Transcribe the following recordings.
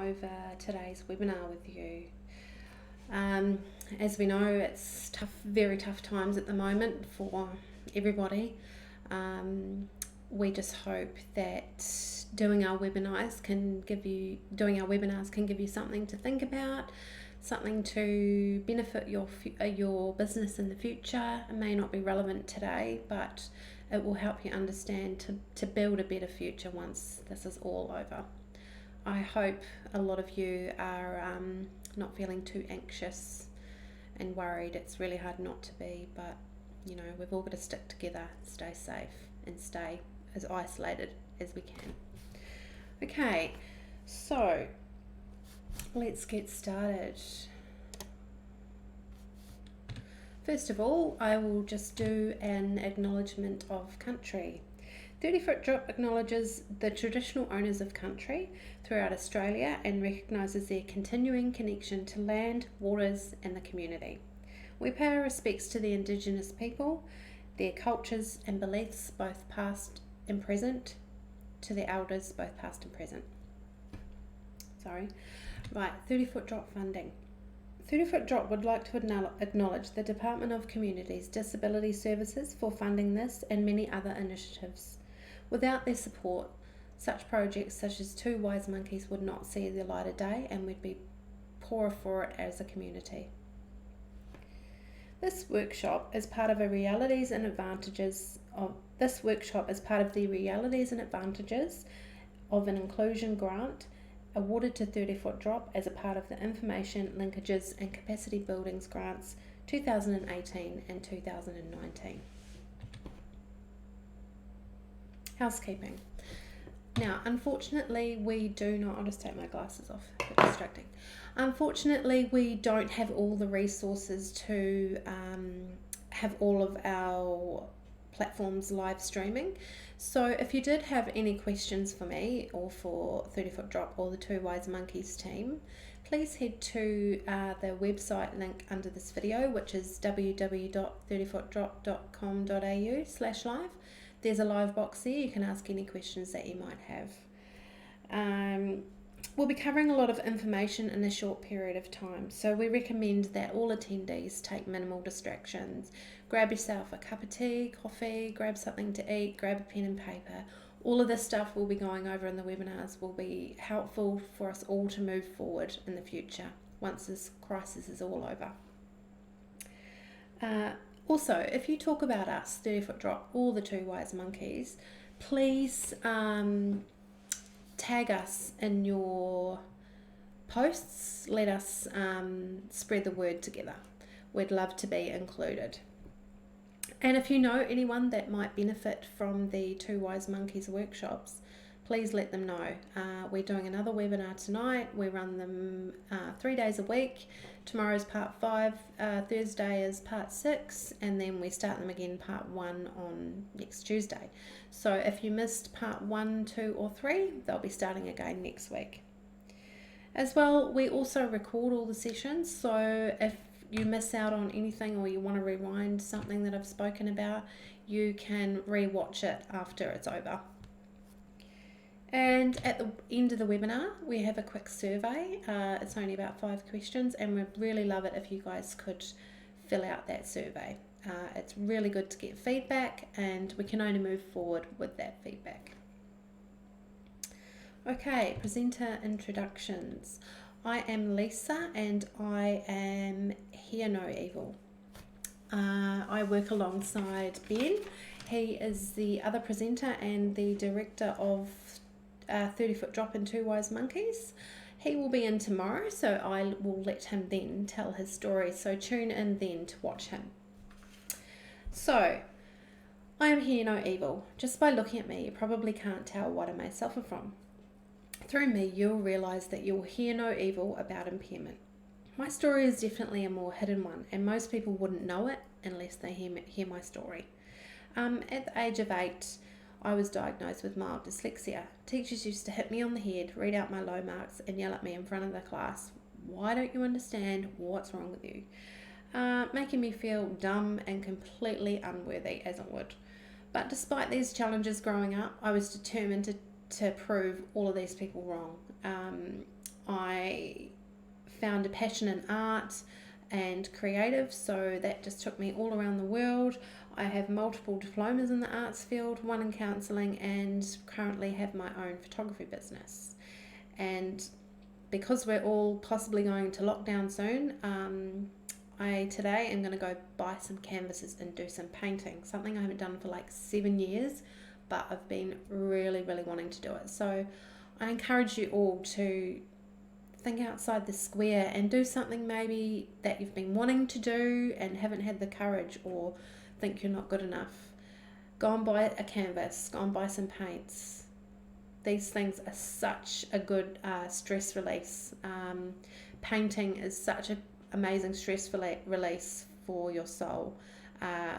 over today's webinar with you. As we know, it's tough, very tough times at the moment for everybody. We just hope that doing our webinars can give you something to think about, something to benefit your business in the future. It may not be relevant today, but it will help you understand to build a better future once this is all over. I hope a lot of you are not feeling too anxious and worried. It's really hard not to be, but you know, we've all got to stick together, stay safe, and stay as isolated as we can. Okay, so let's get started. First of all, I will just do an acknowledgement of country. 30 Foot Drop acknowledges the traditional owners of country throughout Australia and recognises their continuing connection to land, waters and the community. We pay our respects to the Indigenous people, their cultures and beliefs, both past and present, to the elders, both past and present. Right, 30 Foot Drop funding. 30 Foot Drop would like to acknowledge the Department of Communities Disability Services for funding this and many other initiatives. Without their support, such projects such as Two Wise Monkeys would not see the light of day, and we'd be poorer for it as a community. This workshop is part of the realities and advantages of an inclusion grant awarded to 30 Foot Drop as a part of the Information, Linkages and Capacity Buildings Grants 2018 and 2019. Housekeeping. Now, unfortunately, I'll just take my glasses off, a bit distracting. Unfortunately, we don't have all the resources to have all of our platforms live streaming. So if you did have any questions for me or for 30 Foot Drop or the Two Wise Monkeys team, please head to the website link under this video, which is www.30footdrop.com.au/live. There's a live box there. You can ask any questions that you might have. We'll be covering a lot of information in a short period of time, so we recommend that all attendees take minimal distractions. Grab yourself a cup of tea, coffee, grab something to eat, grab a pen and paper. All of this stuff we'll be going over in the webinars will be helpful for us all to move forward in the future once this crisis is all over. Also, if you talk about us, 30 Foot Drop, or the Two Wise Monkeys, please tag us in your posts. Let us spread the word together. We'd love to be included. And if you know anyone that might benefit from the Two Wise Monkeys workshops, please let them know. We're doing another webinar tonight. We run them 3 days a week. Tomorrow's part 5, Thursday is part 6, and then we start them again part 1 on next Tuesday. So if you missed part 1, 2 or 3, they'll be starting again next week. As well, we also record all the sessions, so if you miss out on anything or you want to rewind something that I've spoken about, you can re-watch it after it's over. And at the end of the webinar, we have a quick survey. It's only about 5 questions, and we'd really love it if you guys could fill out that survey. It's really good to get feedback, and we can only move forward with that feedback. Okay, presenter introductions. I am Lisa, and I am Hear No Evil. I work alongside Ben. He is the other presenter and the director of 30 Foot Drop and Two Wise Monkeys. He will be in tomorrow, so I will let him then tell his story, so tune in then to watch him. So, I am Hear No Evil. Just by looking at me, you probably can't tell what I may suffer from. Through me, you'll realise that you'll hear no evil about impairment. My story is definitely a more hidden one, and most people wouldn't know it unless they hear my story. At the age of 8, I was diagnosed with mild dyslexia. Teachers used to hit me on the head, read out my low marks, and yell at me in front of the class, "Why don't you understand what's wrong with you?" Making me feel dumb and completely unworthy, as it would. But despite these challenges growing up, I was determined to prove all of these people wrong. found a passion in art and creative, so that just took me all around the world. I have multiple diplomas in the arts field, one in counselling, and currently have my own photography business. And because we're all possibly going to lockdown soon, I today am going to go buy some canvases and do some painting, something I haven't done for like 7 years, but I've been really wanting to do it. So I encourage you all to think outside the square and do something maybe that you've been wanting to do and haven't had the courage, or think you're not good enough. Go and buy a canvas, go and buy some paints. These things are such a good stress release. Painting is such an amazing stress release for your soul.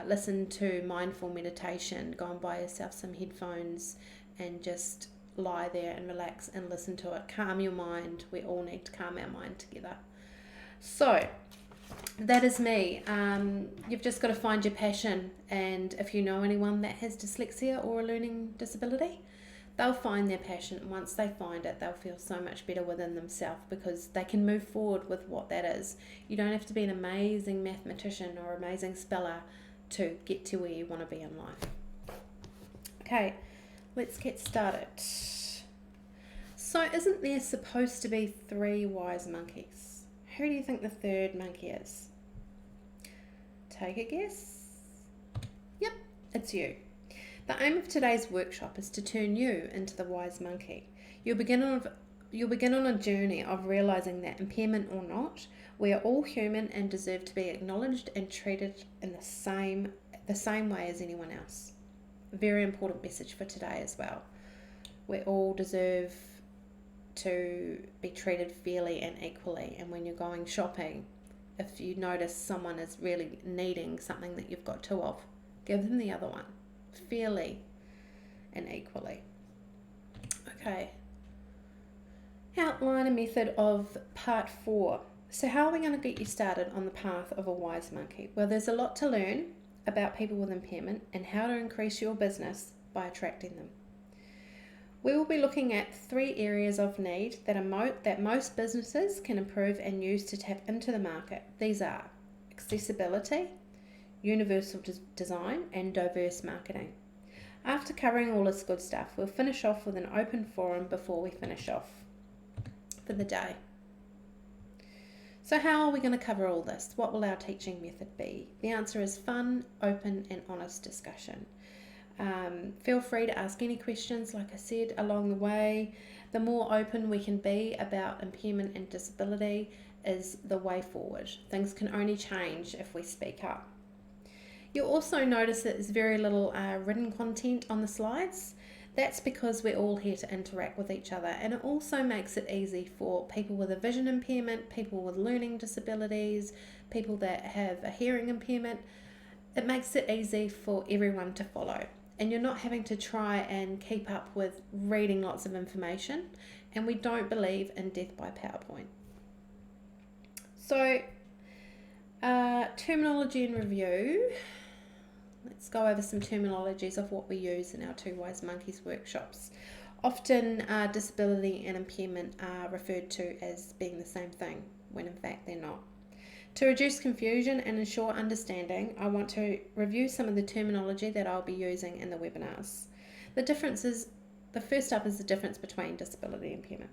Listen to mindful meditation. Go and buy yourself some headphones and just lie there and relax and listen to it. Calm your mind. We all need to calm our mind together. So that is me. You've just got to find your passion, and if you know anyone that has dyslexia or a learning disability, they'll find their passion, and once they find it, they'll feel so much better within themselves because they can move forward with what that is. You don't have to be an amazing mathematician or amazing speller to get to where you want to be in life. Okay, let's get started. So isn't there supposed to be 3 wise monkeys? Who do you think the third monkey is? Take a guess. Yep, it's you. The aim of today's workshop is to turn you into the wise monkey. You'll begin on a journey of realizing that, impairment or not, we are all human and deserve to be acknowledged and treated in the same way as anyone else. A very important message for today as well. We all deserve to be treated fairly and equally, and when you're going shopping, if you notice someone is really needing something that you've got 2 of, give them the other one, fairly and equally. Okay, outline a method of part 4. So how are we going to get you started on the path of a wise monkey? Well, there's a lot to learn about people with impairment and how to increase your business by attracting them. We will be looking at 3 areas of need that most businesses can improve and use to tap into the market. These are accessibility, universal design, and diverse marketing. After covering all this good stuff, we'll finish off with an open forum before we finish off for the day. So how are we going to cover all this? What will our teaching method be? The answer is fun, open, and honest discussion. Feel free to ask any questions, like I said, along the way. The more open we can be about impairment and disability is the way forward. Things can only change if we speak up. You'll also notice that there's very little written content on the slides. That's because we're all here to interact with each other, and it also makes it easy for people with a vision impairment, people with learning disabilities, people that have a hearing impairment. It makes it easy for everyone to follow, and you're not having to try and keep up with reading lots of information, and we don't believe in death by PowerPoint. So, terminology and review. Let's go over some terminologies of what we use in our 2 Wise Monkeys workshops. Often disability and impairment are referred to as being the same thing, when in fact they're not. To reduce confusion and ensure understanding, I want to review some of the terminology that I'll be using in the webinars. The first up is the difference between disability and impairment.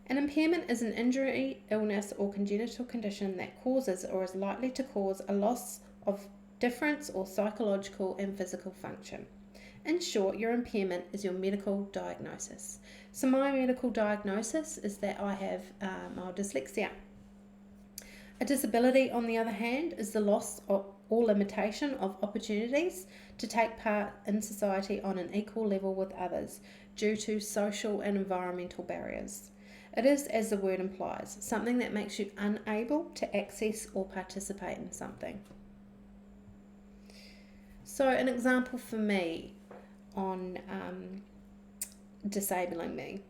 An impairment is an injury, illness, or congenital condition that causes or is likely to cause a loss of difference or psychological and physical function. In short, your impairment is your medical diagnosis. So my medical diagnosis is that I have mild dyslexia. A disability, on the other hand, is the loss or limitation of opportunities to take part in society on an equal level with others due to social and environmental barriers. It is, as the word implies, something that makes you unable to access or participate in something. So an example for me on disabling me.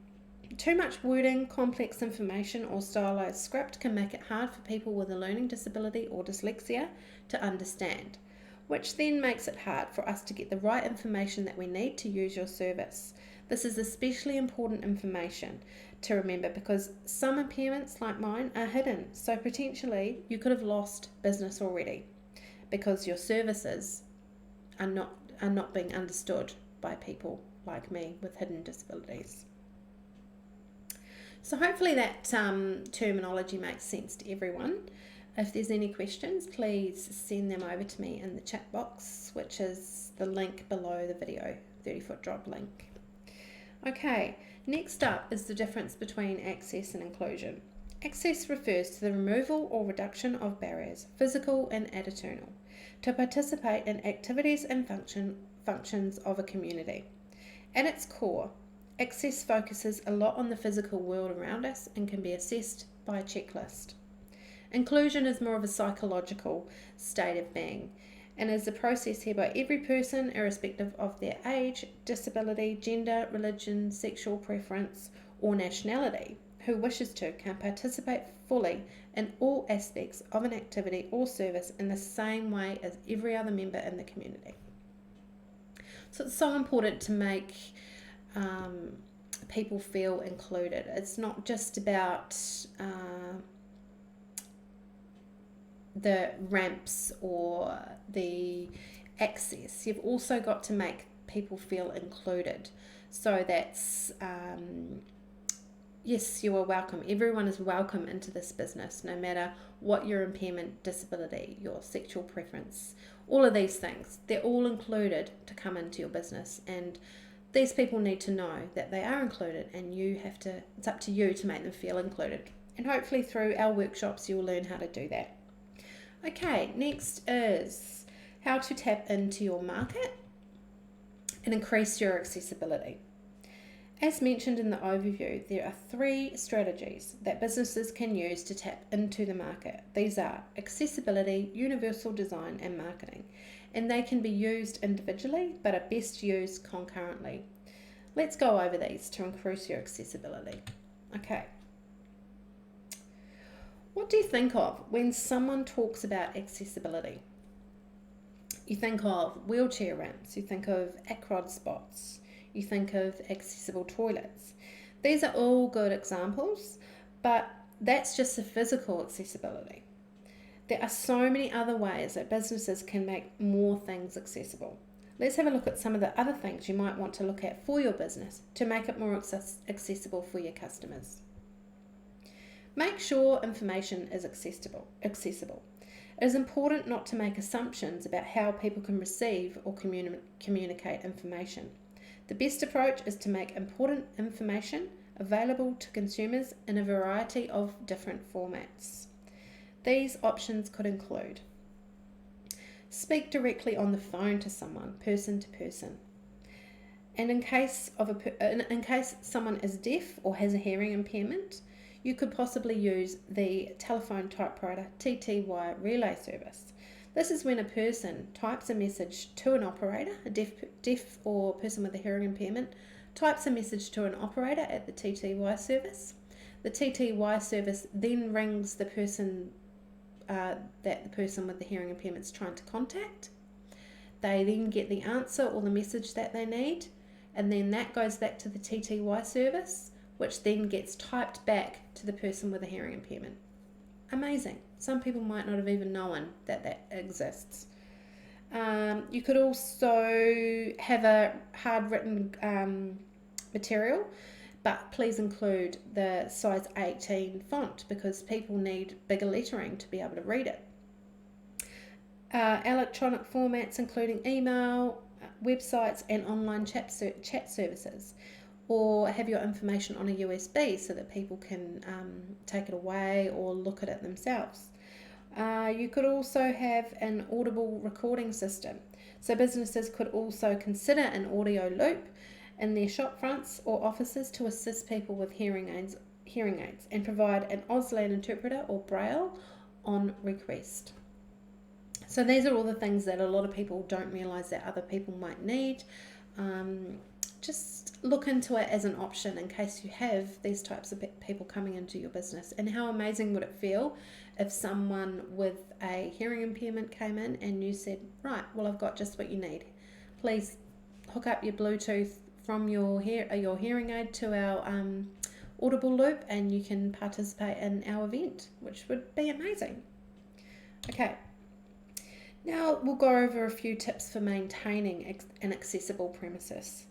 Too much wording, complex information, or stylized script can make it hard for people with a learning disability or dyslexia to understand, which then makes it hard for us to get the right information that we need to use your service. This is especially important information to remember, because some impairments like mine are hidden. So potentially you could have lost business already because your services are not being understood by people like me with hidden disabilities. So hopefully that terminology makes sense to everyone. If there's any questions, please send them over to me in the chat box, which is the link below the video, 30-foot drop link. Okay, next up is the difference between access and inclusion. Access refers to the removal or reduction of barriers, physical and attitudinal, to participate in activities and functions of a community. At its core, access focuses a lot on the physical world around us and can be assessed by a checklist. Inclusion is more of a psychological state of being and is a process whereby every person, irrespective of their age, disability, gender, religion, sexual preference, or nationality, who wishes to, can participate fully in all aspects of an activity or service in the same way as every other member in the community. So it's so important to make people feel included. It's not just about the ramps or the access. You've also got to make people feel included. So that's yes, you are welcome. Everyone is welcome into this business, no matter what your impairment, disability, your sexual preference, all of these things. They're all included to come into your business, and these people need to know that they are included, and it's up to you to make them feel included. And hopefully through our workshops you'll learn how to do that. Okay, next is how to tap into your market and increase your accessibility. As mentioned in the overview, there are 3 strategies that businesses can use to tap into the market. These are accessibility, universal design, and marketing, and they can be used individually but are best used concurrently. Let's go over these to increase your accessibility. Okay. What do you think of when someone talks about accessibility? You think of wheelchair ramps, you think of ACROD spots, you think of accessible toilets. These are all good examples, but that's just the physical accessibility. There are so many other ways that businesses can make more things accessible. Let's have a look at some of the other things you might want to look at for your business to make it more accessible for your customers. Make sure information is accessible. It is important not to make assumptions about how people can receive or communicate information. The best approach is to make important information available to consumers in a variety of different formats. These options could include: speak directly on the phone to someone, person to person. And in case someone is deaf or has a hearing impairment, you could possibly use the telephone typewriter TTY relay service. This is when a person types a message to an operator, a deaf or person with a hearing impairment, types a message to an operator at the TTY service. The TTY service then rings the person that the person with the hearing impairment is trying to contact. They then get the answer or the message that they need, and then that goes back to the TTY service, which then gets typed back to the person with a hearing impairment. Amazing. Some people might not have even known that exists. You could also have a hard written material, but please include the size 18 font because people need bigger lettering to be able to read it. Electronic formats including email, websites, and online chat services. Or have your information on a USB so that people can take it away or look at it themselves. You could also have an audible recording system. So businesses could also consider an audio loop in their shop fronts or offices to assist people with hearing aids and provide an Auslan interpreter or Braille on request. So these are all the things that a lot of people don't realise that other people might need. Just look into it as an option in case you have these types of people coming into your business. And how amazing would it feel if someone with a hearing impairment came in and you said, right, well, I've got just what you need. Please hook up your Bluetooth from your hearing aid to our Audible Loop and you can participate in our event, which would be amazing. Okay, now we'll go over a few tips for maintaining an accessible premises.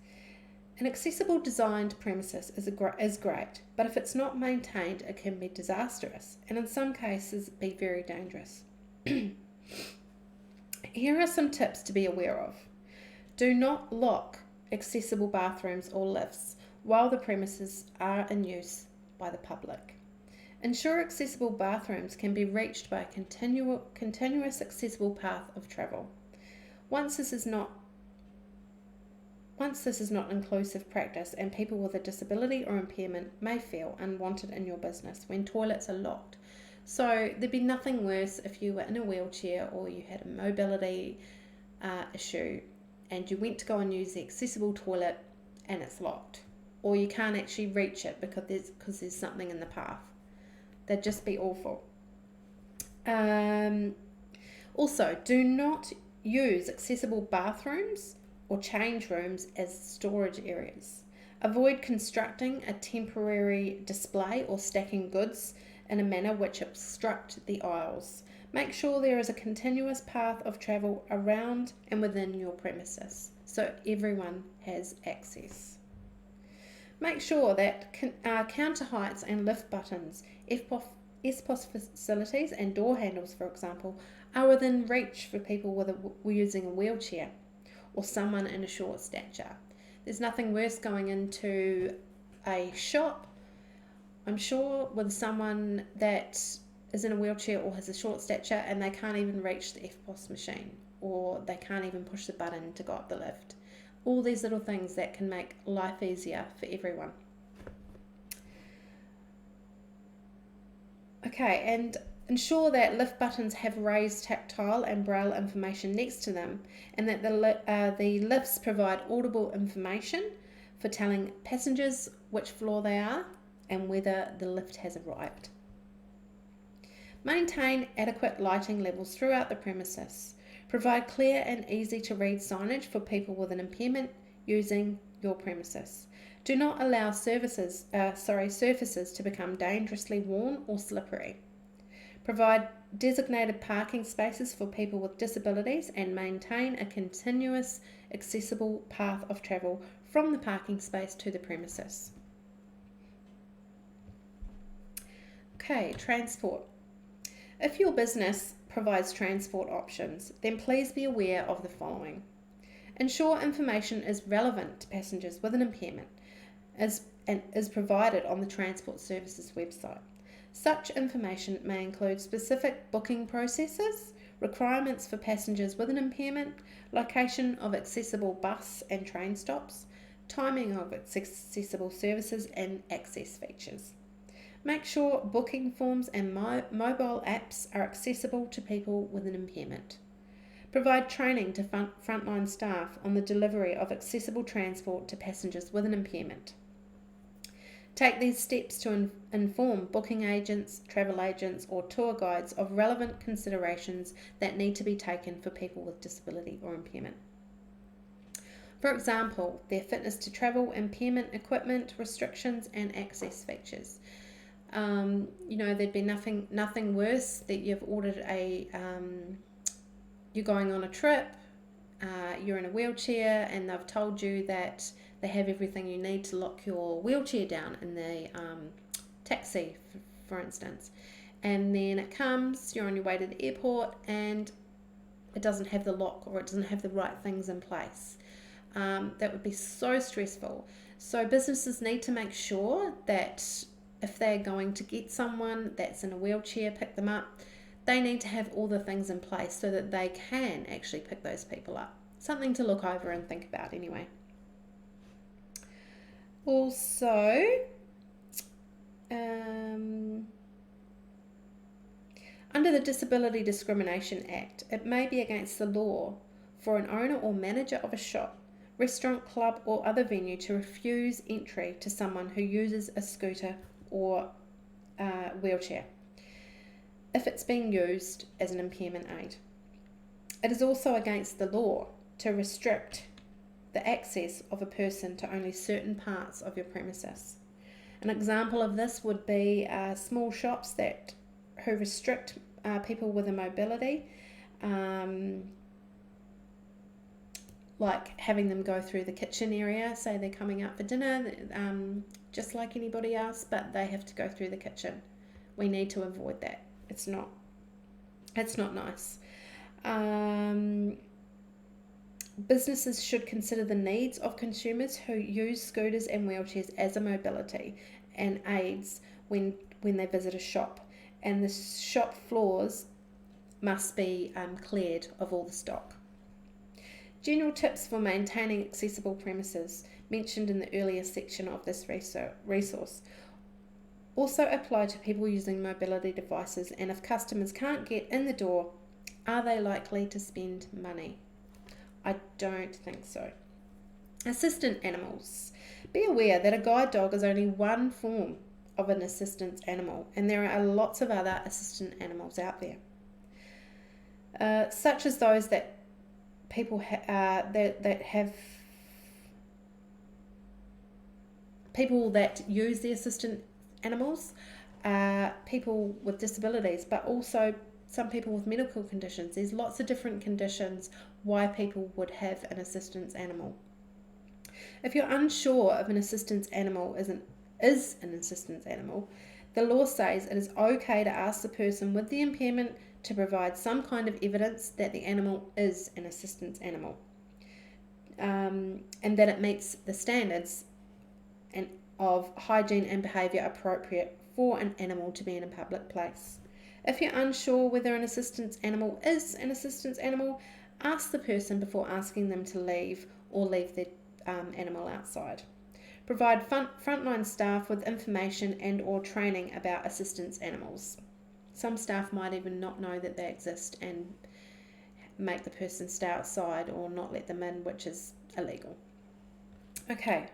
An accessible designed premises is great, but if it's not maintained, it can be disastrous and in some cases be very dangerous. Here are some tips to be aware of. Do not lock accessible bathrooms or lifts while the premises are in use by the public. Ensure accessible bathrooms can be reached by a continuous accessible path of travel. Once this is not inclusive practice and people with a disability or impairment may feel unwanted in your business when toilets are locked. So there'd be nothing worse if you were in a wheelchair or you had a mobility issue and you went to go and use the accessible toilet and it's locked, or you can't actually reach it because there's something in the path. That'd just be awful. Also, do not use accessible bathrooms or change rooms as storage areas. Avoid constructing a temporary display or stacking goods in a manner which obstruct the aisles. Make sure there is a continuous path of travel around and within your premises so everyone has access. Make sure that counter heights and lift buttons, EFTPOS facilities and door handles, for example, are within reach for people using a wheelchair or someone in a short stature. There's nothing worse going into a shop, I'm sure, with someone that is in a wheelchair or has a short stature and they can't even reach the EFTPOS machine, or they can't even push the button to go up the lift. All these little things that can make life easier for everyone. Okay, and ensure that lift buttons have raised tactile and braille information next to them, and that the lifts provide audible information for telling passengers which floor they are and whether the lift has arrived. Maintain adequate lighting levels throughout the premises. Provide clear and easy to read signage for people with an impairment using your premises. Do not allow surfaces to become dangerously worn or slippery. Provide designated parking spaces for people with disabilities and maintain a continuous accessible path of travel from the parking space to the premises. Okay, transport. If your business provides transport options, then please be aware of the following. Ensure information is relevant to passengers with an impairment and is provided on the Transport Services website. Such information may include specific booking processes, requirements for passengers with an impairment, location of accessible bus and train stops, timing of accessible services, and access features. Make sure booking forms and mobile apps are accessible to people with an impairment. Provide training to frontline staff on the delivery of accessible transport to passengers with an impairment. Take these steps to inform booking agents, travel agents, or tour guides of relevant considerations that need to be taken for people with disability or impairment. For example, their fitness to travel, impairment, equipment, restrictions, and access features. There'd be nothing worse that you've ordered you're going on a trip, you're in a wheelchair, and they've told you that they have everything you need to lock your wheelchair down in the taxi, for instance. And then it comes, you're on your way to the airport, and it doesn't have the lock or it doesn't have the right things in place. That would be so stressful. So businesses need to make sure that if they're going to get someone that's in a wheelchair, pick them up, they need to have all the things in place so that they can actually pick those people up. Something to look over and think about anyway. Also, under the Disability Discrimination Act, it may be against the law for an owner or manager of a shop, restaurant, club, or other venue to refuse entry to someone who uses a scooter or wheelchair if it's being used as an impairment aid. It is also against the law to restrict the access of a person to only certain parts of your premises. An example of this would be small shops who restrict people with a mobility, like having them go through the kitchen area. Say they're coming out for dinner, just like anybody else, but they have to go through the kitchen. We need to avoid that. It's not nice. Businesses should consider the needs of consumers who use scooters and wheelchairs as a mobility and aids when they visit a shop, and the shop floors must be cleared of all the stock. General tips for maintaining accessible premises mentioned in the earlier section of this resource also apply to people using mobility devices, and if customers can't get in the door, are they likely to spend money? I don't think so. Assistant animals. Be aware that a guide dog is only one form of an assistance animal, and there are lots of other assistant animals out there, such as those that people people that use the assistant animals, people with disabilities, but also some people with medical conditions. There's lots of different conditions why people would have an assistance animal. If you're unsure if an assistance animal is an assistance animal, the law says it is okay to ask the person with the impairment to provide some kind of evidence that the animal is an assistance animal, and that it meets the standards of hygiene and behaviour appropriate for an animal to be in a public place. If you're unsure whether an assistance animal is an assistance animal, ask the person before asking them to leave or leave their animal outside. Provide frontline staff with information and or training about assistance animals. Some staff might even not know that they exist and make the person stay outside or not let them in, which is illegal. Okay.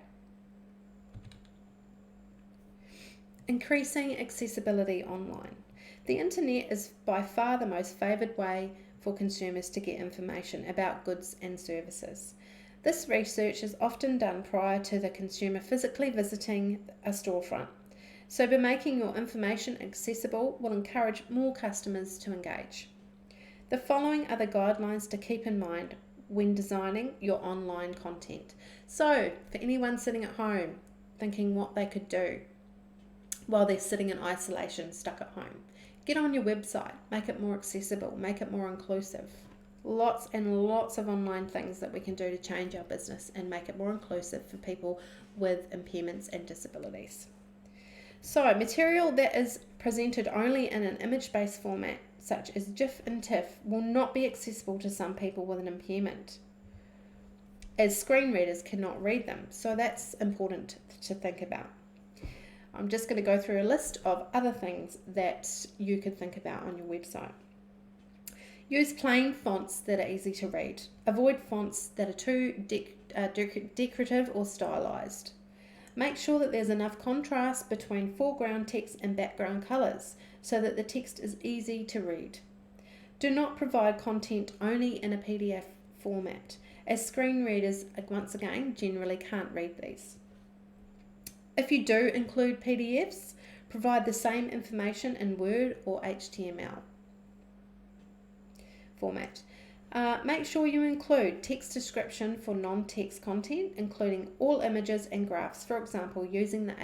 Increasing accessibility online. The internet is by far the most favoured way for consumers to get information about goods and services. This research is often done prior to the consumer physically visiting a storefront. So by making your information accessible will encourage more customers to engage. The following are the guidelines to keep in mind when designing your online content. So for anyone sitting at home thinking what they could do while they're sitting in isolation, stuck at home, get on your website, make it more accessible, make it more inclusive. Lots and lots of online things that we can do to change our business and make it more inclusive for people with impairments and disabilities. So, material that is presented only in an image-based format, such as GIF and TIFF, will not be accessible to some people with an impairment, as screen readers cannot read them. So that's important to think about. I'm just going to go through a list of other things that you could think about on your website. Use plain fonts that are easy to read. Avoid fonts that are too decorative or stylized. Make sure that there's enough contrast between foreground text and background colours so that the text is easy to read. Do not provide content only in a PDF format, as screen readers, once again, generally can't read these. If you do include PDFs, provide the same information in Word or HTML format. Make sure you include text description for non-text content, including all images and graphs, for example, using the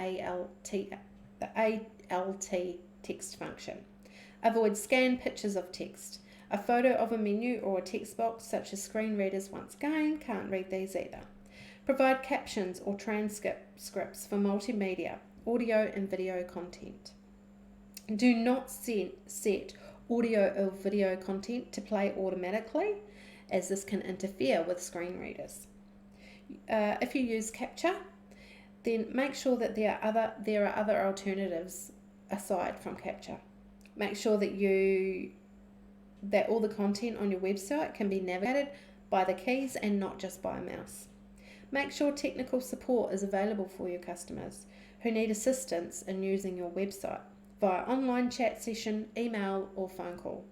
ALT text function. Avoid scanned pictures of text. A photo of a menu or a text box, such as screen readers, once again, can't read these either. Provide captions or transcripts for multimedia, audio and video content. Do not set audio or video content to play automatically, as this can interfere with screen readers. If you use Capture, then make sure that there are other alternatives aside from Capture. Make sure that all the content on your website can be navigated by the keys and not just by a mouse. Make sure technical support is available for your customers who need assistance in using your website via online chat session, email or phone call.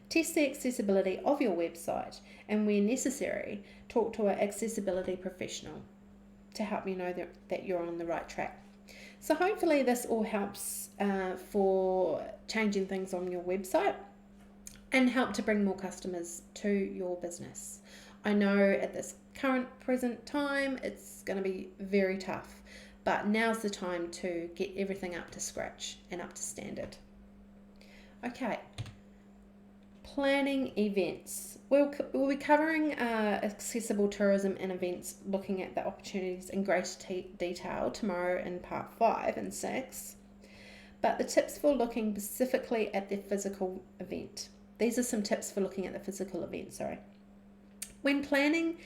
Test the accessibility of your website and, where necessary, talk to an accessibility professional to help you know that you're on the right track. So hopefully this all helps for changing things on your website and help to bring more customers to your business. I know at this present time it's going to be very tough, but now's the time to get everything up to scratch and up to standard. Okay, planning events. We'll be covering accessible tourism and events, looking at the opportunities in greater detail tomorrow in part 5 and 6. But the tips for looking specifically at the physical event. These are some tips for looking at the physical event, When planning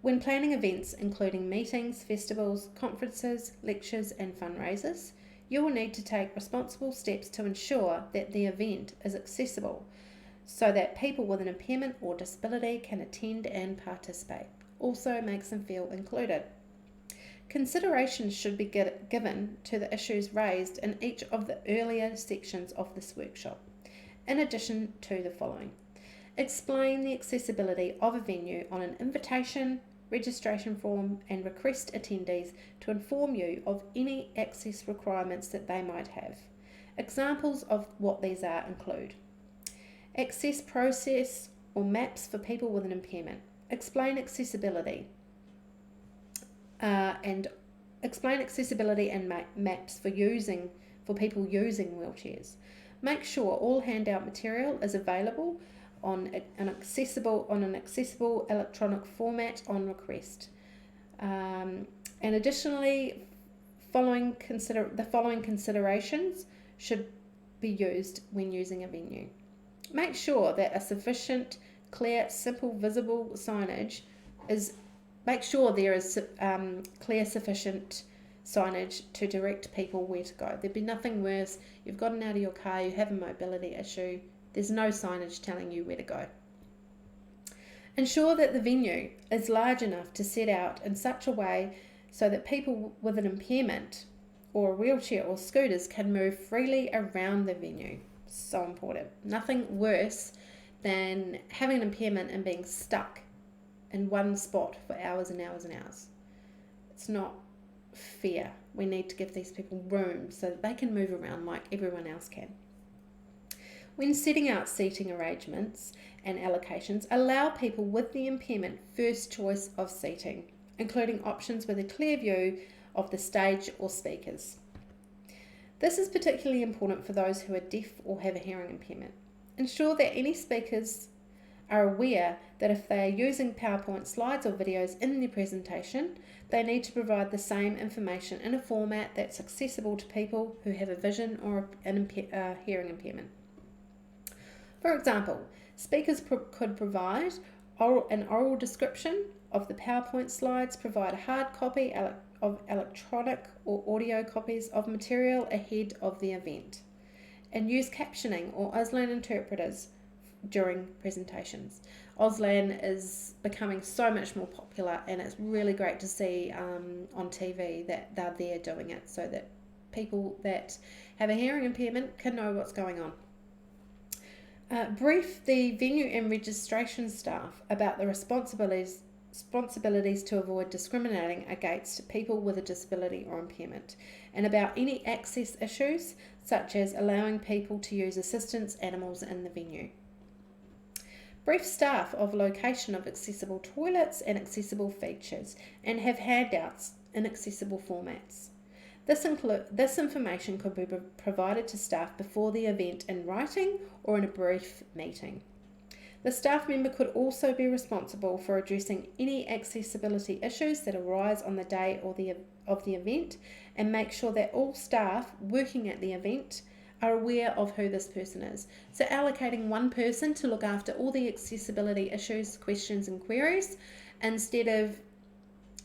events, including meetings, festivals, conferences, lectures, and fundraisers, you will need to take responsible steps to ensure that the event is accessible so that people with an impairment or disability can attend and participate. Also makes them feel included. Consideration should be given to the issues raised in each of the earlier sections of this workshop, in addition to the following. Explain the accessibility of a venue on an invitation, registration form, and request attendees to inform you of any access requirements that they might have. Examples of what these are include access process or maps for people with an impairment. Explain accessibility and maps for people using wheelchairs. Make sure all handout material is available on an accessible electronic format on request. And additionally, the following considerations should be used when using a venue. Make sure that a sufficient, clear, simple, visible signage is. Make sure there is clear, sufficient signage to direct people where to go. There'd be nothing worse. You've gotten out of your car, you have a mobility issue. There's no signage telling you where to go. Ensure that the venue is large enough to set out in such a way so that people with an impairment or a wheelchair or scooters can move freely around the venue. So important. Nothing worse than having an impairment and being stuck in one spot for hours and hours and hours. It's not fair. We need to give these people room so that they can move around like everyone else can. When setting out seating arrangements and allocations, allow people with the impairment first choice of seating, including options with a clear view of the stage or speakers. This is particularly important for those who are deaf or have a hearing impairment. Ensure that any speakers are aware that if they are using PowerPoint slides or videos in their presentation, they need to provide the same information in a format that's accessible to people who have a vision or a hearing impairment. For example, speakers could provide an oral description of the PowerPoint slides, provide a hard copy of electronic or audio copies of material ahead of the event, and use captioning or Auslan interpreters during presentations. Auslan is becoming so much more popular, and it's really great to see on TV that they're there doing it so that people that have a hearing impairment can know what's going on. Brief the venue and registration staff about the responsibilities to avoid discriminating against people with a disability or impairment, and about any access issues such as allowing people to use assistance animals in the venue. Brief staff of location of accessible toilets and accessible features, and have handouts in accessible formats. This information could be provided to staff before the event in writing or in a brief meeting. The staff member could also be responsible for addressing any accessibility issues that arise on the day of the event, and make sure that all staff working at the event are aware of who this person is. So allocating one person to look after all the accessibility issues, questions and queries, instead of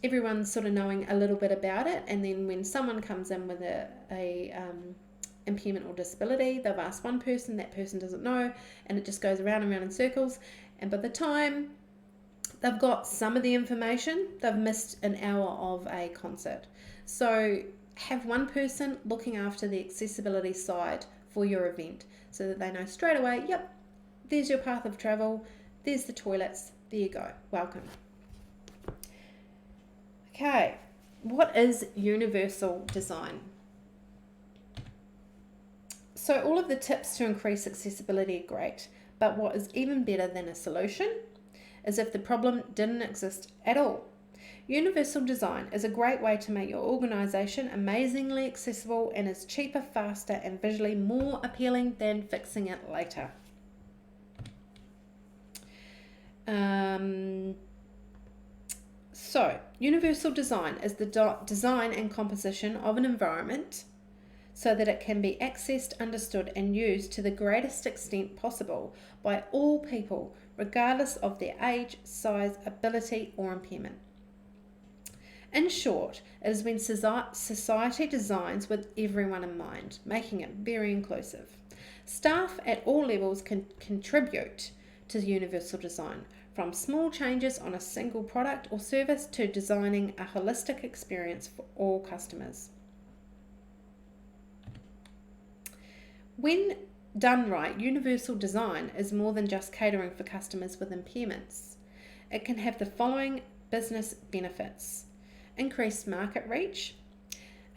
everyone sort of knowing a little bit about it, and then when someone comes in with a impairment or disability, they've asked one person, that person doesn't know, and it just goes around and around in circles, and by the time they've got some of the information, they've missed an hour of a concert. So have one person looking after the accessibility side for your event so that they know straight away, yep, there's your path of travel, there's the toilets, there you go, welcome. Okay, what is universal design? So all of the tips to increase accessibility are great, but what is even better than a solution is if the problem didn't exist at all. Universal design is a great way to make your organisation amazingly accessible and is cheaper, faster, and visually more appealing than fixing it later. So, universal design is the design and composition of an environment so that it can be accessed, understood, and used to the greatest extent possible by all people, regardless of their age, size, ability, or impairment. In short, it is when society designs with everyone in mind, making it very inclusive. Staff at all levels can contribute to universal design, from small changes on a single product or service to designing a holistic experience for all customers. When done right, universal design is more than just catering for customers with impairments. It can have the following business benefits: increased market reach.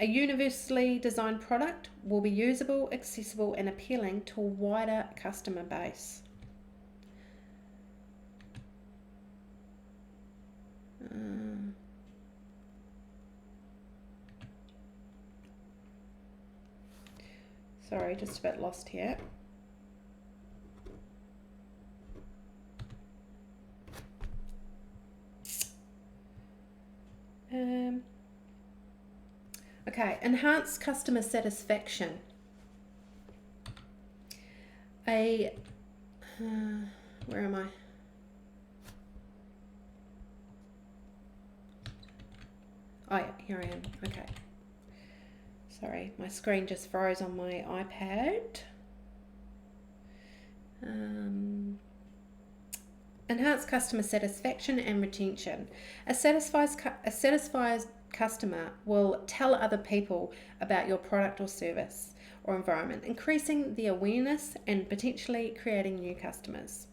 A universally designed product will be usable, accessible, and appealing to a wider customer base. Sorry, just a bit lost here. Okay, enhance customer satisfaction. Where am I? Oh yeah, here I am. Okay. Sorry, my screen just froze on my iPad. Enhance customer satisfaction and retention. A satisfied customer will tell other people about your product or service or environment, increasing the awareness and potentially creating new customers.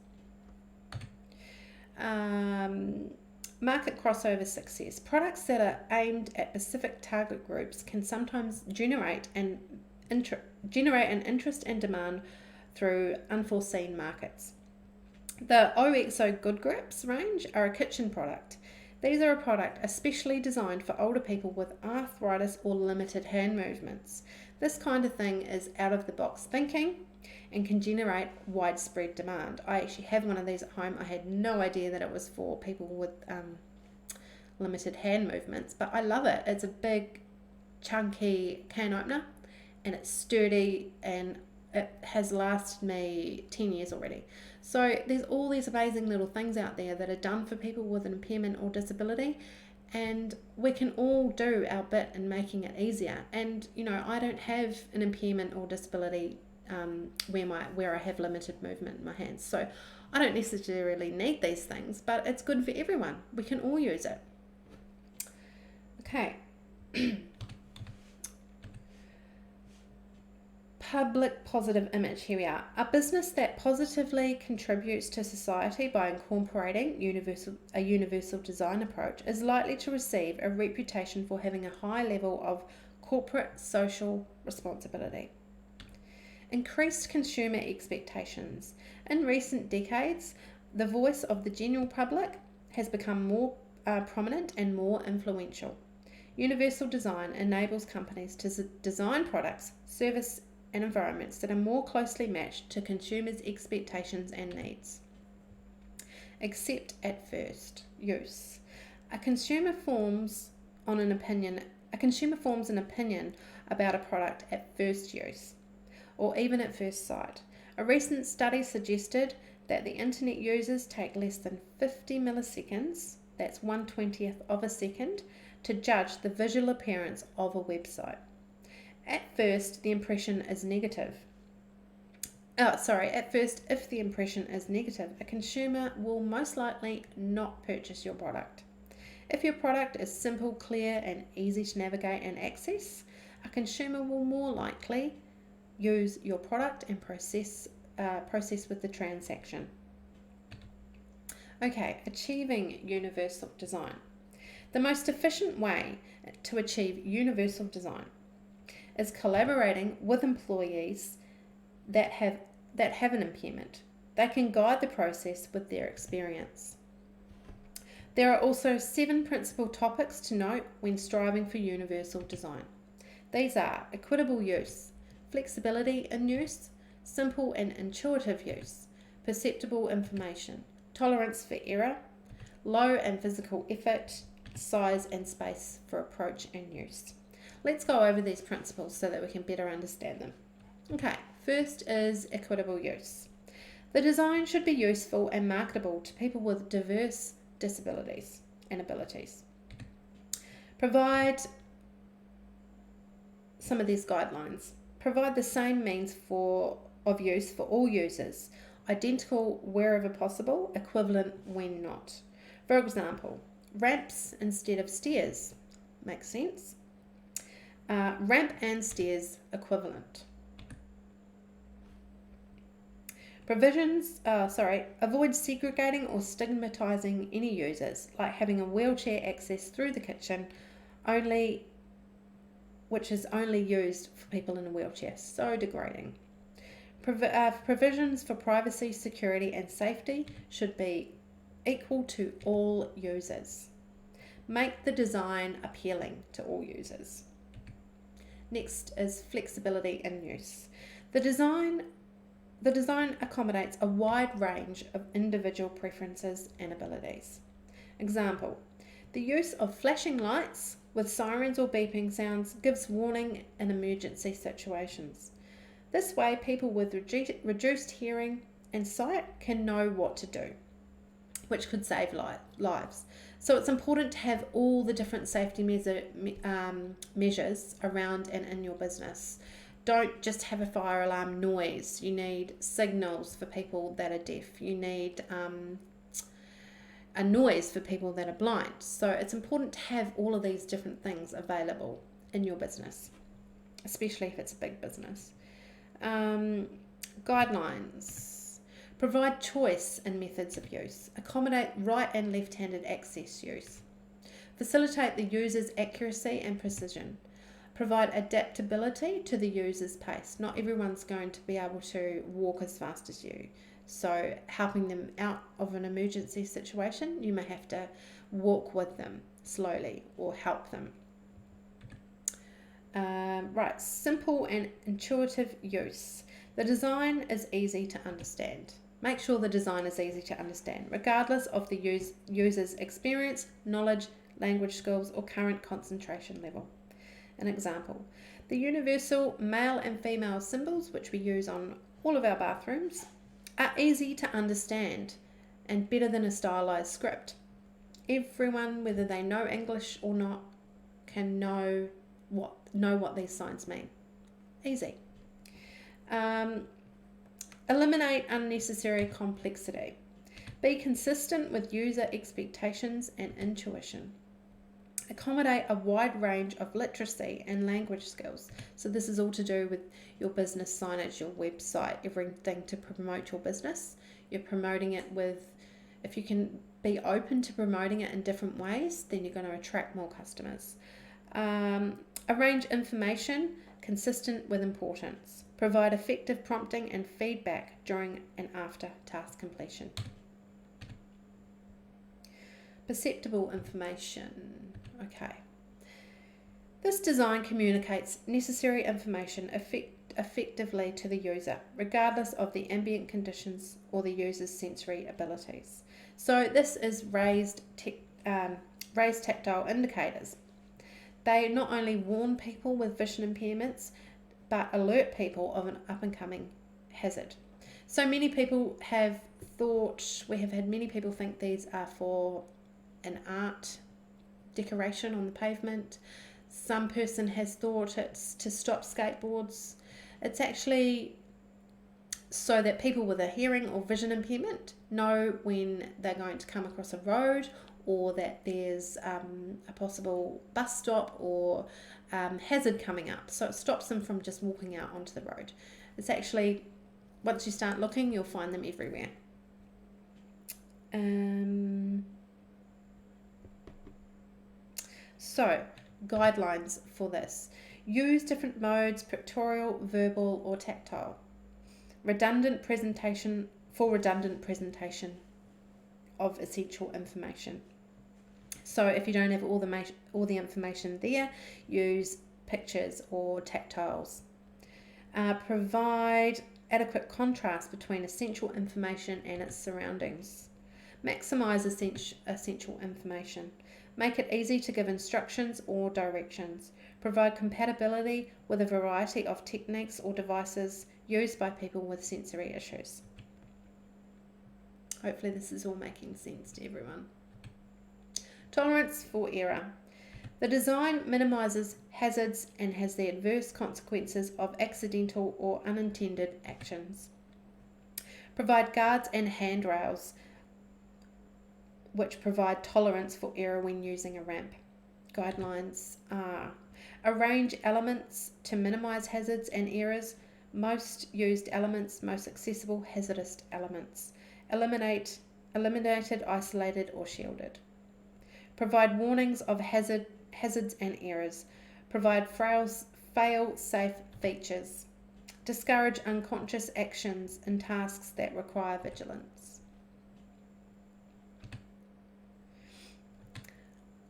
Market crossover success. Products that are aimed at specific target groups can sometimes generate an interest and demand through unforeseen markets. The OXO Good Grips range are a kitchen product. These are a product especially designed for older people with arthritis or limited hand movements. This kind of thing is out of the box thinking and can generate widespread demand. I actually have one of these at home. I had no idea that it was for people with limited hand movements, but I love it. It's a big, chunky can opener, and it's sturdy, and it has lasted me 10 years already. So there's all these amazing little things out there that are done for people with an impairment or disability, and we can all do our bit in making it easier. And I don't have an impairment or disability where I have limited movement in my hands, so I don't necessarily need these things, but it's good for everyone. We can all use it. Okay. Public positive image. Here we are. A business that positively contributes to society by incorporating a universal design approach is likely to receive a reputation for having a high level of corporate social responsibility. Increased consumer expectations. In recent decades, the voice of the general public has become more prominent and more influential. Universal design enables companies to design products, service, and environments that are more closely matched to consumers' expectations and needs. Accept at first use. A consumer forms an opinion about a product at first use, or even at first sight. A recent study suggested that the internet users take less than 50 milliseconds, that's 1/20th of a second, to judge the visual appearance of a website. At first, if the impression is negative, a consumer will most likely not purchase your product. If your product is simple, clear, and easy to navigate and access, a consumer will more likely use your product and process with the transaction. Okay, achieving universal design. The most efficient way to achieve universal design is collaborating with employees that have an impairment. They can guide the process with their experience. There are also 7 principal topics to note when striving for universal design. These are equitable use, flexibility in use, simple and intuitive use, perceptible information, tolerance for error, low and physical effort, size and space for approach and use. Let's go over these principles so that we can better understand them. Okay, first is equitable use. The design should be useful and marketable to people with diverse disabilities and abilities. Provide some of these guidelines. Provide the same means of use for all users, identical wherever possible, equivalent when not. For example, ramps instead of stairs. Makes sense? Ramp and stairs equivalent. Avoid segregating or stigmatizing any users, like having a wheelchair access through the kitchen which is only used for people in a wheelchair. So degrading. Provisions for privacy, security and safety should be equal to all users. Make the design appealing to all users. Next is flexibility in use. The design accommodates a wide range of individual preferences and abilities. Example, the use of flashing lights with sirens or beeping sounds gives warning in emergency situations. This way, people with reduced hearing and sight can know what to do, which could save lives. So it's important to have all the different safety measures around and in your business. Don't just have a fire alarm noise. You need signals for people that are deaf. You need a noise for people that are blind. So it's important to have all of these different things available in your business, especially if it's a big business. Guidelines. Provide choice in methods of use. Accommodate right and left-handed access use. Facilitate the user's accuracy and precision. Provide adaptability to the user's pace. Not everyone's going to be able to walk as fast as you. So helping them out of an emergency situation, you may have to walk with them slowly or help them. Simple and intuitive use. The design is easy to understand. Make sure the design is easy to understand, regardless of the user's experience, knowledge, language skills, or current concentration level. An example, the universal male and female symbols, which we use on all of our bathrooms, are easy to understand and better than a stylized script. Everyone, whether they know English or not, can know what these signs mean. Easy. Eliminate unnecessary complexity. Be consistent with user expectations and intuition. Accommodate a wide range of literacy and language skills. So this is all to do with your business signage, your website, everything to promote your business. You're promoting it if you can be open to promoting it in different ways, then you're going to attract more customers. Arrange information consistent with importance. Provide effective prompting and feedback during and after task completion. Perceptible information. Okay. This design communicates necessary information effectively to the user, regardless of the ambient conditions or the user's sensory abilities. So this is raised tactile indicators. They not only warn people with vision impairments, but alert people of an up-and-coming hazard. So many people we have had many people think these are for an art decoration on the pavement. Some person has thought it's to stop skateboards. It's actually so that people with a hearing or vision impairment know when they're going to come across a road, or that there's a possible bus stop or hazard coming up. So it stops them from just walking out onto the road. It's actually, once you start looking, you'll find them everywhere. So, guidelines for this. Use different modes, pictorial, verbal, or tactile. redundant presentation of essential information. So if you don't have all the information there, use pictures or tactiles. Provide adequate contrast between essential information and its surroundings. Maximize essential information. Make it easy to give instructions or directions. Provide compatibility with a variety of techniques or devices used by people with sensory issues. Hopefully this is all making sense to everyone. Tolerance for error. The design minimises hazards and has the adverse consequences of accidental or unintended actions. Provide guards and handrails which provide tolerance for error when using a ramp. Guidelines are: arrange elements to minimise hazards and errors. Most used elements, most accessible hazardous elements. Eliminated, isolated or shielded. Provide warnings of hazards and errors. Provide fail-safe features. Discourage unconscious actions in tasks that require vigilance.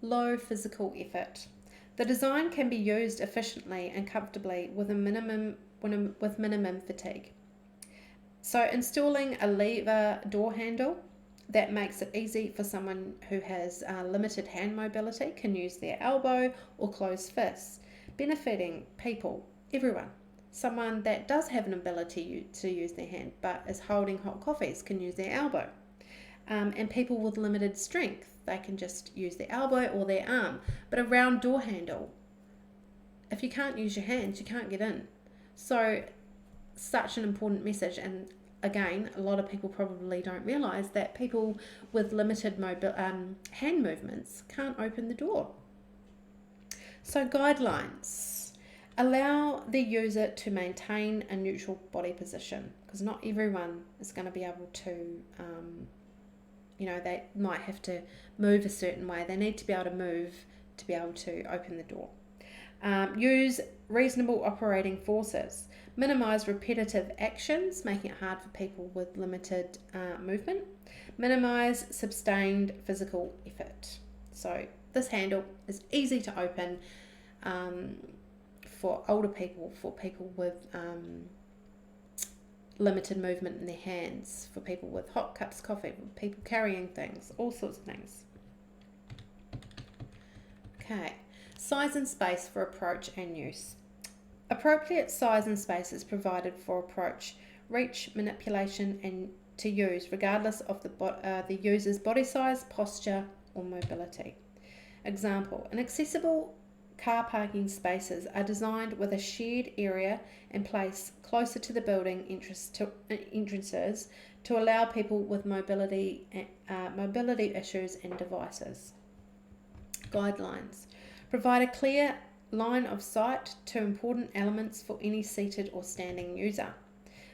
Low physical effort. The design can be used efficiently and comfortably with minimum fatigue. So installing a lever door handle that makes it easy for someone who has limited hand mobility can use their elbow or closed fists, benefiting people, everyone. Someone that does have an ability to use their hand but is holding hot coffees can use their elbow. And people with limited strength, they can just use their elbow or their arm. But a round door handle, if you can't use your hands, you can't get in. So such an important message, and again, a lot of people probably don't realise that people with limited hand movements can't open the door. So guidelines. Allow the user to maintain a neutral body position, because not everyone is going to be able to, they might have to move a certain way. They need to be able to move to be able to open the door. Use reasonable operating forces. Minimise repetitive actions, making it hard for people with limited movement. Minimise sustained physical effort. So this handle is easy to open for older people, for people with limited movement in their hands, for people with hot cups of coffee, for people carrying things, all sorts of things. Okay, size and space for approach and use. Appropriate size and space is provided for approach, reach, manipulation and to use regardless of the user's body size, posture or mobility. Example, an accessible car parking spaces are designed with a shared area and place closer to the building entrances to allow people with mobility issues and devices. Guidelines. Provide a clear line of sight to important elements for any seated or standing user.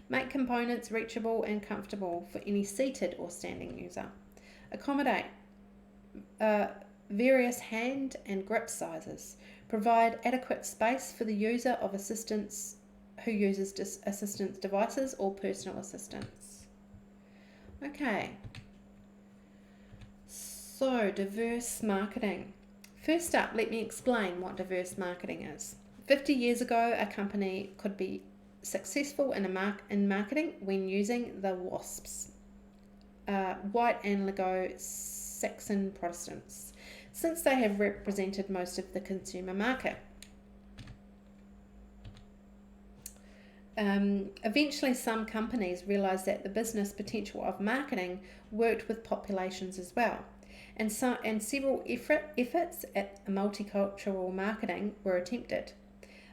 Make components reachable and comfortable for any seated or standing user. Accommodate various hand and grip sizes. Provide adequate space for the user of assistance who uses assistance devices or personal assistance. Okay, so diverse marketing. First up, let me explain what diverse marketing is. 50 years ago, a company could be successful in marketing when using the WASPs, White Anglo-Saxon Protestants, since they have represented most of the consumer market. Eventually, some companies realised that the business potential of marketing worked with populations as well. And several efforts at multicultural marketing were attempted,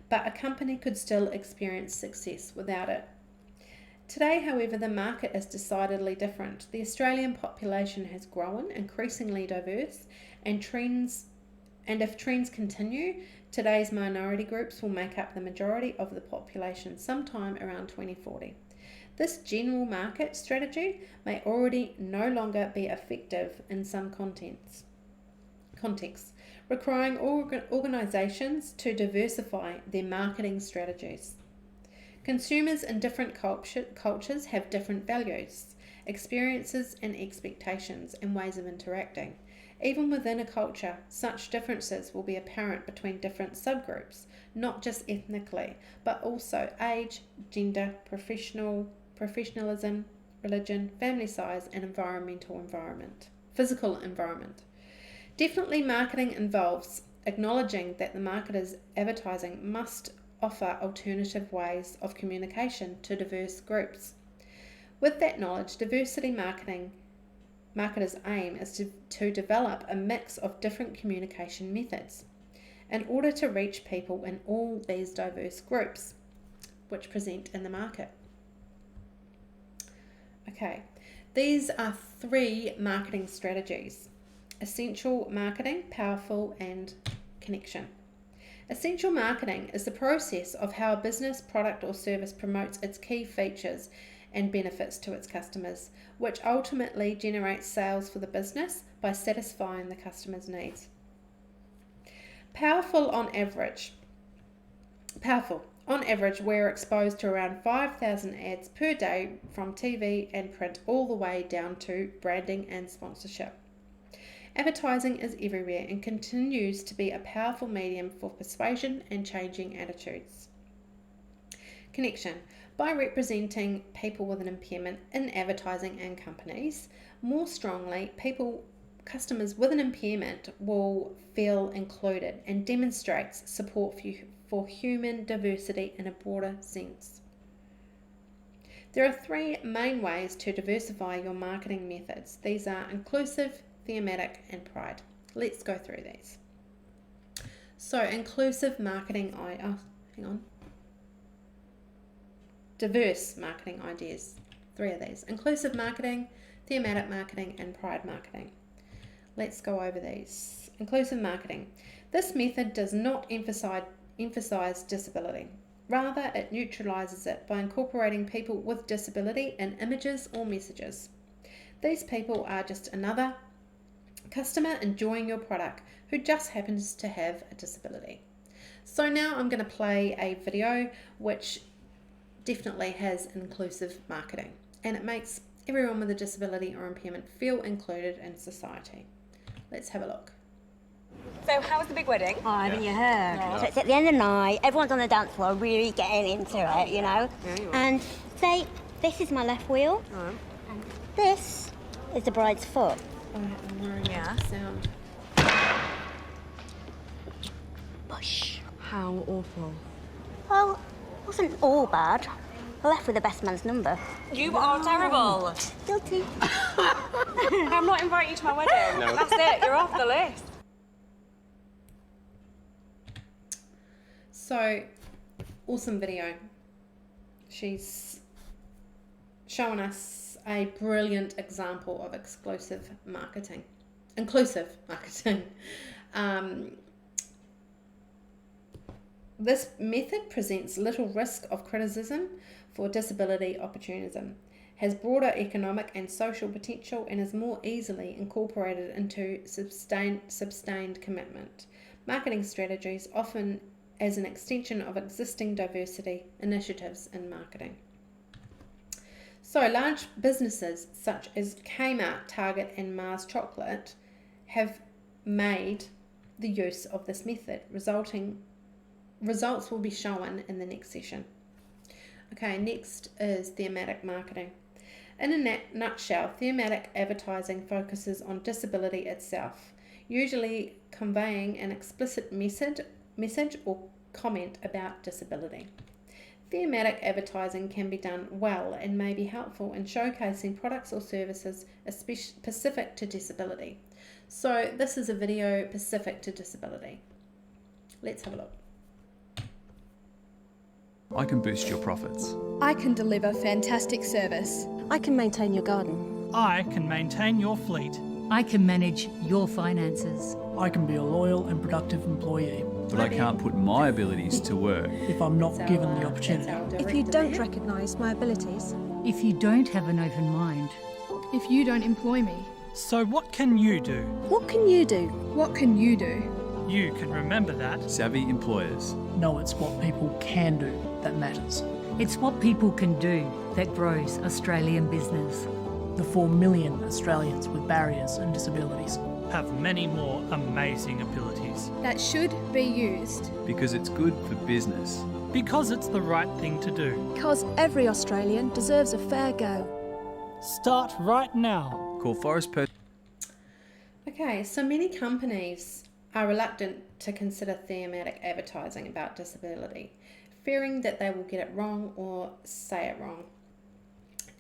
but a company could still experience success without it. Today, however, the market is decidedly different. The Australian population has grown increasingly diverse, and if trends continue, today's minority groups will make up the majority of the population sometime around 2040. This general market strategy may already no longer be effective in some contexts, requiring organisations to diversify their marketing strategies. Consumers in different cultures have different values, experiences and expectations and ways of interacting. Even within a culture, such differences will be apparent between different subgroups, not just ethnically, but also age, gender, professionalism, religion, family size, and physical environment. Definitely, marketing involves acknowledging that the marketer's advertising must offer alternative ways of communication to diverse groups. With that knowledge, diversity marketers' aim is to develop a mix of different communication methods in order to reach people in all these diverse groups which present in the market. Okay, these are 3 marketing strategies: essential marketing, powerful, and connection. Essential marketing is the process of how a business, product, or service promotes its key features and benefits to its customers, which ultimately generates sales for the business by satisfying the customer's needs. Powerful, on average, we're exposed to around 5,000 ads per day from TV and print all the way down to branding and sponsorship. Advertising is everywhere and continues to be a powerful medium for persuasion and changing attitudes. Connection. By representing people with an impairment in advertising and companies more strongly, customers with an impairment will feel included and demonstrates support for human diversity in a broader sense. There are 3 main ways to diversify your marketing methods. These are inclusive, thematic, and pride. Let's go through these. So, inclusive marketing, diverse marketing ideas. 3 of these: inclusive marketing, thematic marketing, and pride marketing. Let's go over these. Inclusive marketing. This method does not emphasize disability. Rather, it neutralizes it by incorporating people with disability in images or messages. These people are just another customer enjoying your product who just happens to have a disability. So now I'm going to play a video which definitely has inclusive marketing, and it makes everyone with a disability or impairment feel included in society. Let's have a look. So how was the big wedding? Oh, haven't you heard? So it's at the end of the night, everyone's on the dance floor really getting into it, you know? And say, this is my left wheel, and this is the bride's foot. Yeah. Sound. Push. How awful. Well, it wasn't all bad. I left with the best man's number. You are terrible. Guilty. I'm not inviting you to my wedding. No. That's it, you're off the list. So, awesome video. She's showing us a brilliant example of inclusive marketing. This method presents little risk of criticism for disability opportunism, has broader economic and social potential, and is more easily incorporated into sustained commitment. Marketing strategies often as an extension of existing diversity initiatives in marketing. So large businesses such as Kmart, Target and Mars Chocolate have made the use of this method. Results will be shown in the next session. Okay, next is thematic marketing. In a nutshell, thematic advertising focuses on disability itself, usually conveying an explicit message or comment about disability. Thematic advertising can be done well and may be helpful in showcasing products or services specific to disability. So this is a video specific to disability. Let's have a look. I can boost your profits. I can deliver fantastic service. I can maintain your garden. I can maintain your fleet. I can manage your finances. I can be a loyal and productive employee. But I can't put my abilities to work if I'm not given the opportunity. If you don't recognise my abilities. If you don't have an open mind. If you don't employ me. So what can you do? What can you do? What can you do? You can remember that. savvy employers. No, it's what people can do that matters. It's what people can do that grows Australian business. The 4 million Australians with barriers and disabilities have many more amazing abilities. That should be used. Because it's good for business. Because it's the right thing to do. Because every Australian deserves a fair go. Start right now. Call Forest Perth. Okay, so many companies are reluctant to consider thematic advertising about disability, fearing that they will get it wrong or say it wrong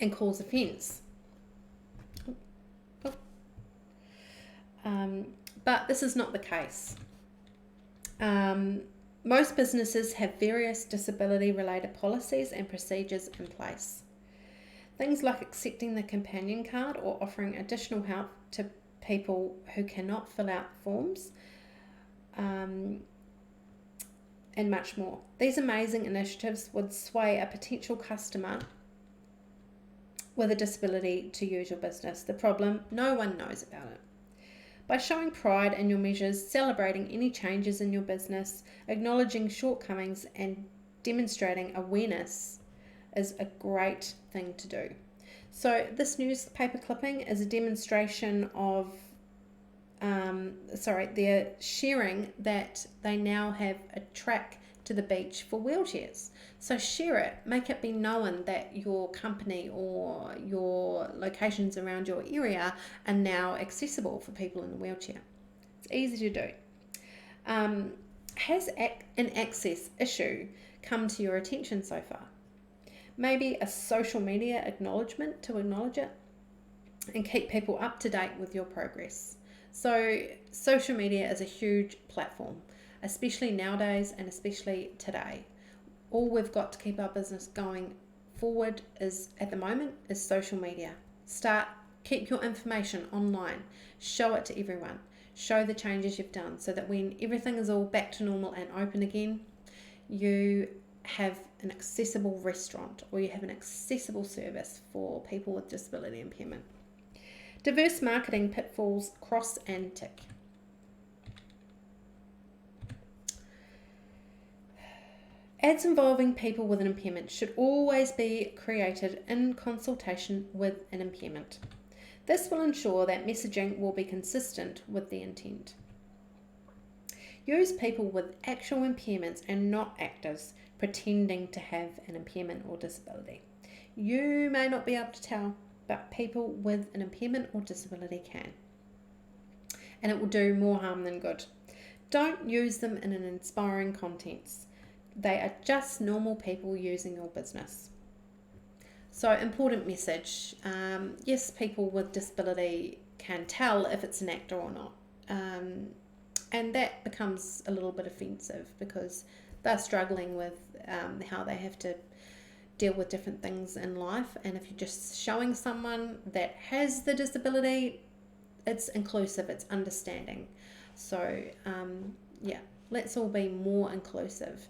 and cause offence. But this is not the case. Most businesses have various disability-related policies and procedures in place. Things like accepting the companion card or offering additional help to people who cannot fill out forms, and much more. These amazing initiatives would sway a potential customer with a disability to use your business. The problem, no one knows about it. By showing pride in your measures, celebrating any changes in your business, acknowledging shortcomings and demonstrating awareness is a great thing to do. So this newspaper clipping is a demonstration of they're sharing that they now have a track to the beach for wheelchairs. So share it, make it be known that your company or your locations around your area are now accessible for people in a wheelchair. It's easy to do. Has an access issue come to your attention so far? Maybe a social media acknowledgement to acknowledge it and keep people up to date with your progress. So social media is a huge platform, especially nowadays and especially today. All we've got to keep our business going forward at the moment is social media. Keep your information online, show it to everyone, show the changes you've done so that when everything is all back to normal and open again, you have an accessible restaurant or you have an accessible service for people with disability impairment. Diverse marketing pitfalls, cross and tick. Ads involving people with an impairment should always be created in consultation with an impairment. This will ensure that messaging will be consistent with the intent. Use people with actual impairments and not actors pretending to have an impairment or disability. You may not be able to tell, but people with an impairment or disability can. And it will do more harm than good. Don't use them in an inspiring contents. They are just normal people using your business. So, important message. Yes, people with disability can tell if it's an actor or not. And that becomes a little bit offensive because they're struggling with how they have to deal with different things in life. And if you're just showing someone that has the disability, it's inclusive, it's understanding. So, let's all be more inclusive.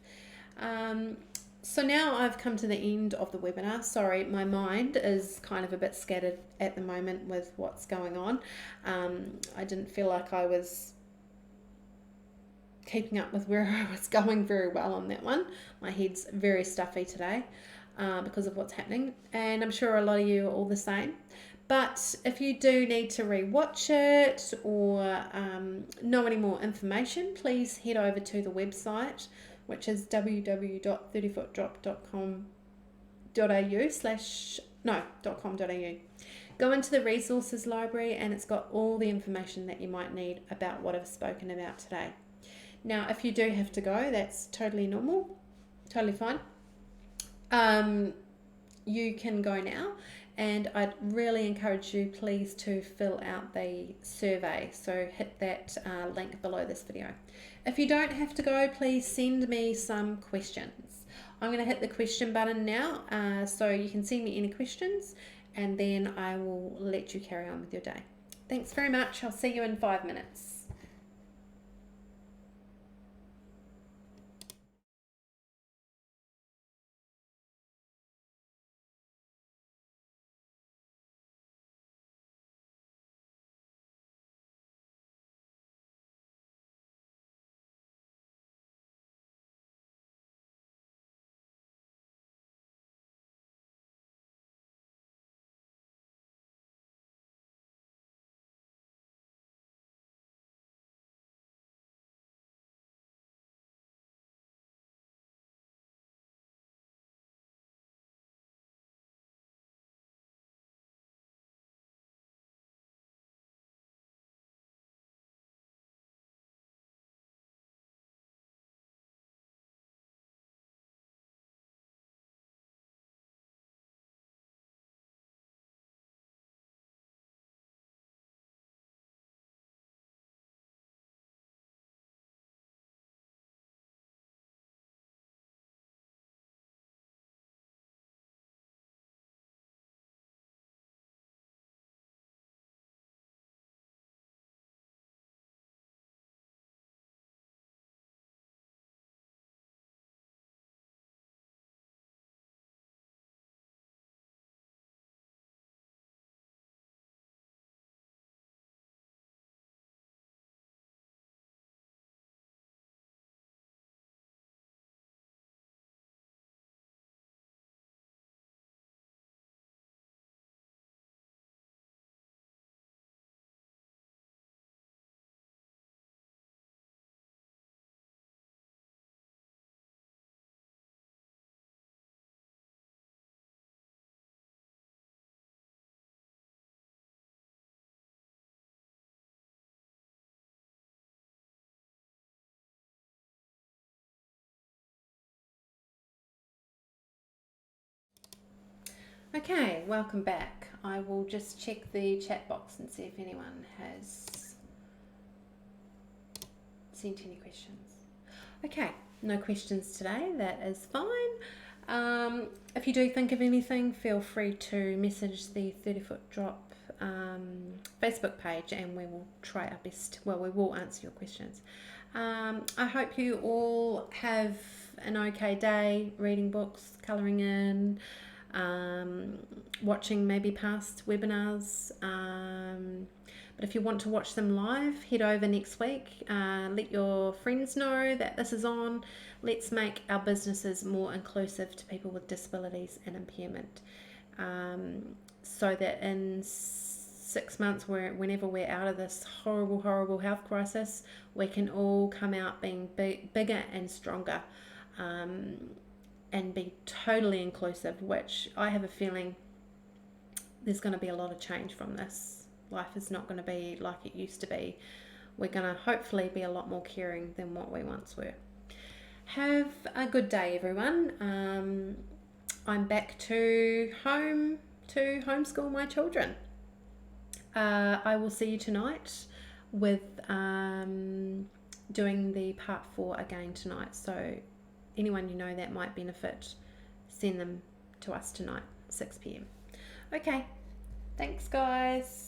So now I've come to the end of the webinar. Sorry, my mind is kind of a bit scattered at the moment with what's going on. I didn't feel like I was keeping up with where I was going very well on that one. My head's very stuffy today because of what's happening, and I'm sure a lot of you are all the same. But if you do need to re-watch it or know any more information, please head over to the website, which is www.30footdrop.com.au. Go into the resources library and it's got all the information that you might need about what I've spoken about today. Now, if you do have to go, that's totally normal, totally fine. You can go now, and I'd really encourage you please to fill out the survey. So hit that link below this video. If you don't have to go, please send me some questions. I'm going to hit the question button now, so you can send me any questions, and then I will let you carry on with your day. Thanks very much. I'll see you in 5 minutes. Okay, welcome back. I will just check the chat box and see if anyone has sent any questions. Okay, no questions today. That is fine. If you do think of anything, feel free to message the 30 Foot Drop Facebook page and we will try our best. Well, we will answer your questions. I hope you all have an okay day reading books, colouring in, watching maybe past webinars. But if you want to watch them live, head over next week. Let your friends know that this is on. Let's make our businesses more inclusive to people with disabilities and impairment, so that in 6 months, whenever we're out of this horrible health crisis, we can all come out being bigger and stronger, and be totally inclusive, which I have a feeling there's going to be a lot of change from this. Life is not going to be like it used to be. We're going to hopefully be a lot more caring than what we once were. Have a good day, everyone. I'm back to home to homeschool my children. I will see you tonight with doing the part 4 again tonight. So anyone you know that might benefit, send them to us tonight, 6 p.m. Okay, thanks guys.